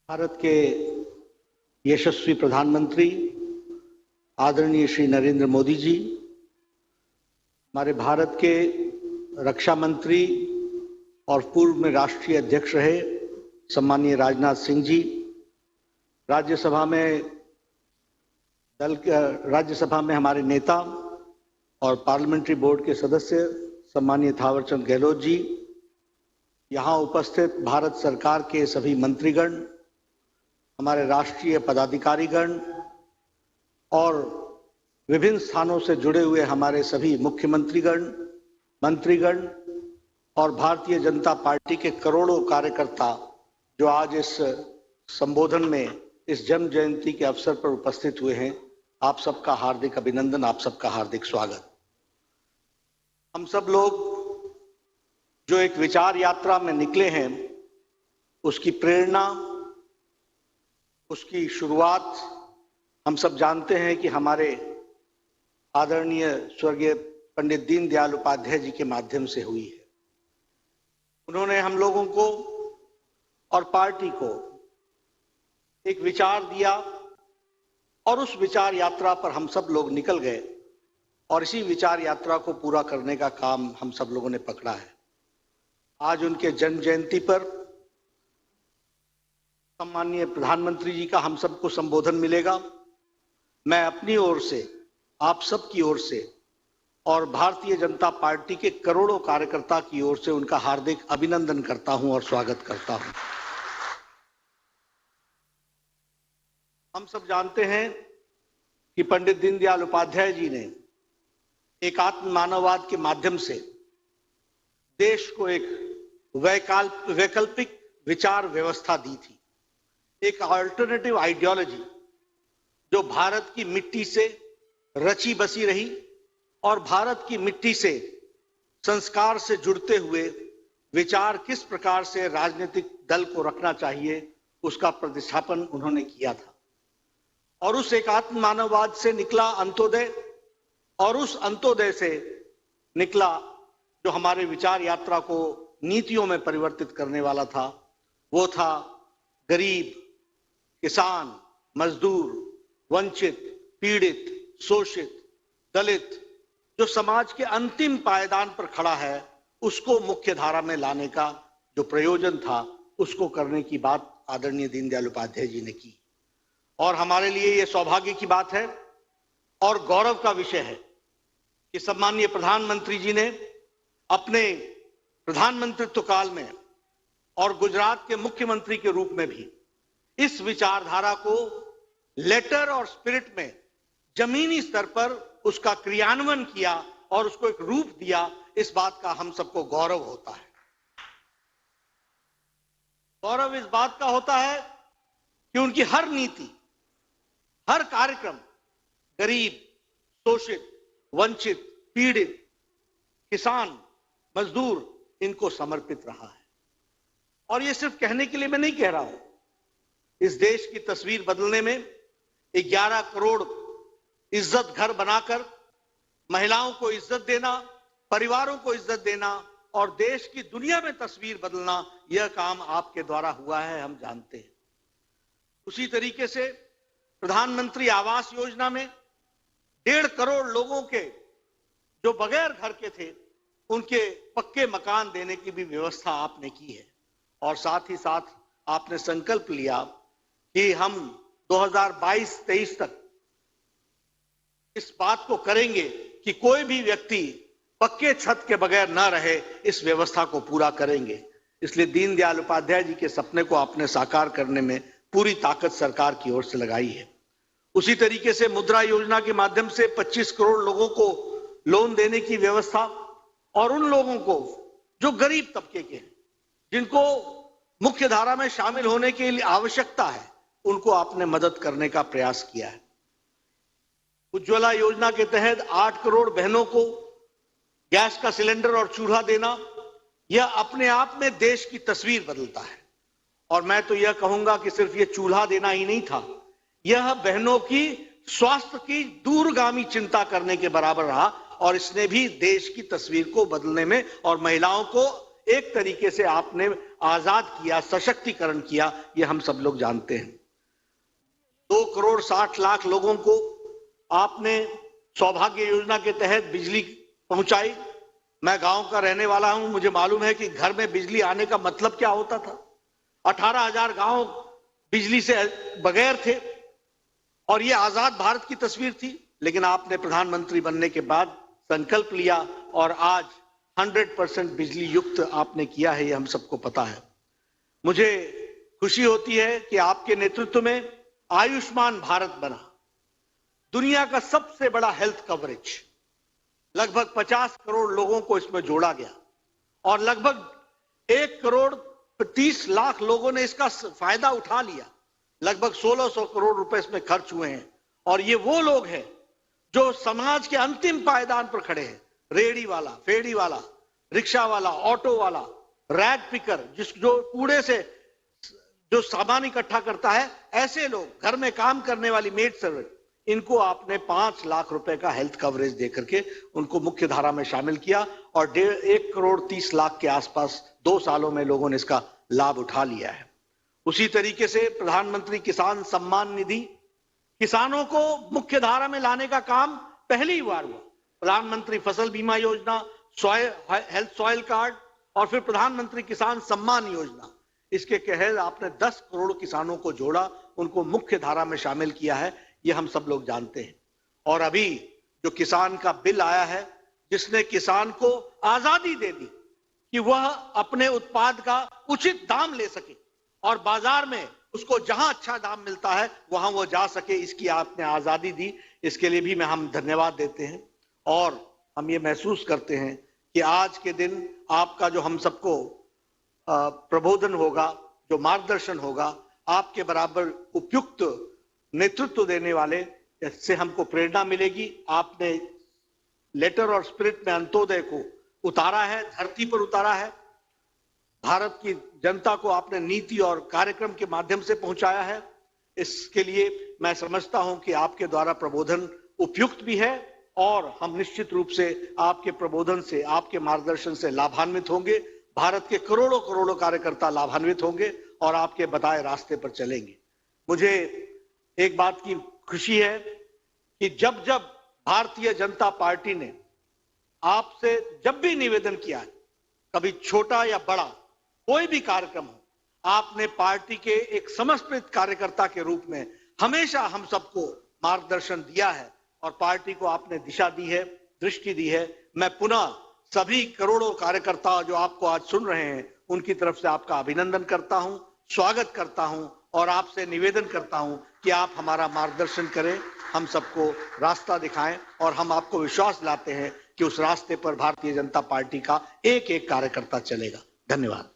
भारत के यशस्वी प्रधानमंत्री आदरणीय श्री नरेंद्र मोदी जी, हमारे भारत के रक्षा मंत्री और पूर्व में राष्ट्रीय अध्यक्ष रहे सम्माननीय राजनाथ सिंह जी, राज्यसभा में हमारे नेता और पार्लियामेंट्री बोर्ड के सदस्य सम्माननीय थावरचंद गहलोत जी, यहाँ उपस्थित भारत सरकार के सभी मंत्रीगण, हमारे राष्ट्रीय पदाधिकारीगण और विभिन्न स्थानों से जुड़े हुए हमारे सभी मुख्यमंत्रीगण, मंत्रीगण और भारतीय जनता पार्टी के करोड़ों कार्यकर्ता जो आज इस संबोधन में, इस जन्म जयंती के अवसर पर उपस्थित हुए हैं, आप सबका हार्दिक अभिनंदन, आप सबका हार्दिक स्वागत। हम सब लोग जो एक विचार यात्रा में निकले हैं, उसकी प्रेरणा, उसकी शुरुआत हम सब जानते हैं कि हमारे आदरणीय स्वर्गीय पंडित दीनदयाल उपाध्याय जी के माध्यम से हुई है। उन्होंने हम लोगों को और पार्टी को एक विचार दिया और उस विचार यात्रा पर हम सब लोग निकल गए और इसी विचार यात्रा को पूरा करने का काम हम सब लोगों ने पकड़ा है। आज उनके जन्म जयंती पर सम्माननीय प्रधानमंत्री जी का हम सबको संबोधन मिलेगा। मैं अपनी ओर से, आप सबकी ओर से और भारतीय जनता पार्टी के करोड़ों कार्यकर्ता की ओर से उनका हार्दिक अभिनंदन करता हूं और स्वागत करता हूं। हम सब जानते हैं कि पंडित दीनदयाल उपाध्याय जी ने एकात्म मानववाद के माध्यम से देश को एक वैकल्पिक विचार व्यवस्था दी थी, एक अल्टरनेटिव आइडियोलॉजी जो भारत की मिट्टी से रची बसी रही और भारत की मिट्टी से संस्कार से जुड़ते हुए विचार किस प्रकार से राजनीतिक दल को रखना चाहिए, उसका प्रतिष्ठापन उन्होंने किया था। और उस एकात्म मानववाद से निकला अंत्योदय, और उस अंत्योदय से निकला जो हमारे विचार यात्रा को नीतियों में परिवर्तित करने वाला था, वो था गरीब, किसान, मजदूर, वंचित, पीड़ित, शोषित, दलित, जो समाज के अंतिम पायदान पर खड़ा है, उसको मुख्य धारा में लाने का जो प्रयोजन था, उसको करने की बात आदरणीय दीनदयाल उपाध्याय जी ने की। और हमारे लिए ये सौभाग्य की बात है और गौरव का विषय है कि सम्माननीय प्रधानमंत्री जी ने अपने प्रधानमंत्रित्व काल में और गुजरात के मुख्यमंत्री के रूप में भी इस विचारधारा को लेटर और स्पिरिट में जमीनी स्तर पर उसका क्रियान्वयन किया और उसको एक रूप दिया। इस बात का हम सबको गौरव होता है। गौरव इस बात का होता है कि उनकी हर नीति, हर कार्यक्रम गरीब, शोषित, वंचित, पीड़ित, किसान, मजदूर, इनको समर्पित रहा है। और ये सिर्फ कहने के लिए मैं नहीं कह रहा हूं। इस देश की तस्वीर बदलने में 11 करोड़ इज्जत घर बनाकर महिलाओं को इज्जत देना, परिवारों को इज्जत देना और देश की दुनिया में तस्वीर बदलना, यह काम आपके द्वारा हुआ है, हम जानते हैं। उसी तरीके से प्रधानमंत्री आवास योजना में 1.5 करोड़ लोगों के जो बगैर घर के थे, उनके पक्के मकान देने की भी व्यवस्था आपने की है। और साथ ही साथ आपने संकल्प लिया कि हम 2022-23 तक इस बात को करेंगे कि कोई भी व्यक्ति पक्के छत के बगैर ना रहे, इस व्यवस्था को पूरा करेंगे। इसलिए दीनदयाल उपाध्याय जी के सपने को आपने साकार करने में पूरी ताकत सरकार की ओर से लगाई है। उसी तरीके से मुद्रा योजना के माध्यम से 25 करोड़ लोगों को लोन देने की व्यवस्था और उन लोगों को जो गरीब तबके के हैं, जिनको मुख्य धारा में शामिल होने के लिए आवश्यकता है, उनको आपने मदद करने का प्रयास किया है। उज्ज्वला योजना के तहत 8 करोड़ बहनों को गैस का सिलेंडर और चूल्हा देना, यह अपने आप में देश की तस्वीर बदलता है। और मैं तो यह कहूंगा कि सिर्फ यह चूल्हा देना ही नहीं था, यह बहनों की स्वास्थ्य की दूरगामी चिंता करने के बराबर रहा और इसने भी देश की तस्वीर को बदलने में और महिलाओं को एक तरीके से आपने आजाद किया, सशक्तिकरण किया, ये हम सब लोग जानते हैं। 2,60,00,000 लोगों को आपने सौभाग्य योजना के तहत बिजली पहुंचाई। मैं गांव का रहने वाला हूं, मुझे मालूम है कि घर में बिजली आने का मतलब क्या होता था। 18,000 गांव बिजली से बगैर थे और ये आजाद भारत की तस्वीर थी। लेकिन आपने प्रधानमंत्री बनने के बाद संकल्प लिया और आज 100% बिजली युक्त आपने किया है, ये हम सबको पता है। मुझे खुशी होती है कि आपके नेतृत्व में आयुष्मान भारत बना, दुनिया का सबसे बड़ा हेल्थ कवरेज। लगभग 50 करोड़ लोगों को इसमें जोड़ा गया और लगभग 1,30,00,000 लोगों ने इसका फायदा उठा लिया। लगभग 1,600 करोड़ रुपए इसमें खर्च हुए हैं और ये वो लोग हैं जो समाज के अंतिम पायदान पर खड़े हैं। रेहड़ी वाला, फेड़ी वाला, रिक्शा वाला, ऑटो वाला, रैग पिकर, जो कूड़े से जो सामान इकट्ठा करता है, ऐसे लोग, घर में काम करने वाली मेड सर्वेंट, इनको आपने 5 लाख रुपए का हेल्थ कवरेज देकर के उनको मुख्य धारा में शामिल किया और 1,30,00,000 के आसपास 2 सालों में लोगों ने इसका लाभ उठा लिया है। उसी तरीके से प्रधानमंत्री किसान सम्मान निधि, किसानों को मुख्य धारा में लाने का काम पहली बार हुआ। प्रधानमंत्री फसल बीमा योजना, हेल्थ सॉइल कार्ड और फिर प्रधानमंत्री किसान सम्मान योजना, इसके तहत आपने 10 करोड़ किसानों को जोड़ा, उनको मुख्य धारा में शामिल किया है, ये हम सब लोग जानते हैं। और अभी जो किसान का बिल आया है, जिसने किसान को आजादी दे दी कि वह अपने उत्पाद का उचित दाम ले सके और बाजार में उसको जहां अच्छा दाम मिलता है वहां वो जा सके, इसकी आपने आजादी दी। इसके लिए भी हम धन्यवाद देते हैं और हम ये महसूस करते हैं कि आज के दिन आपका जो हम सबको प्रबोधन होगा, जो मार्गदर्शन होगा, आपके बराबर उपयुक्त नेतृत्व देने वाले, इससे हमको प्रेरणा मिलेगी। आपने लेटर और स्पिरिट में अंत्योदय को उतारा है, धरती पर उतारा है। भारत की जनता को आपने नीति और कार्यक्रम के माध्यम से पहुंचाया है। इसके लिए मैं समझता हूं कि आपके द्वारा प्रबोधन उपयुक्त भी है और हम निश्चित रूप से आपके प्रबोधन से, आपके मार्गदर्शन से लाभान्वित होंगे। भारत के करोड़ों करोड़ों कार्यकर्ता लाभान्वित होंगे और आपके बताए रास्ते पर चलेंगे। मुझे एक बात की खुशी है कि जब जब भारतीय जनता पार्टी ने आपसे जब भी निवेदन किया है, कभी छोटा या बड़ा कोई भी कार्यक्रम हो, आपने पार्टी के एक समर्पित कार्यकर्ता के रूप में हमेशा हम सबको मार्गदर्शन दिया है और पार्टी को आपने दिशा दी है, दृष्टि दी है। मैं पुनः सभी करोड़ों कार्यकर्ता जो आपको आज सुन रहे हैं, उनकी तरफ से आपका अभिनंदन करता हूं, स्वागत करता हूं और आपसे निवेदन करता हूं कि आप हमारा मार्गदर्शन करें, हम सबको रास्ता दिखाएं और हम आपको विश्वास दिलाते हैं कि उस रास्ते पर भारतीय जनता पार्टी का एक एक कार्यकर्ता चलेगा। धन्यवाद।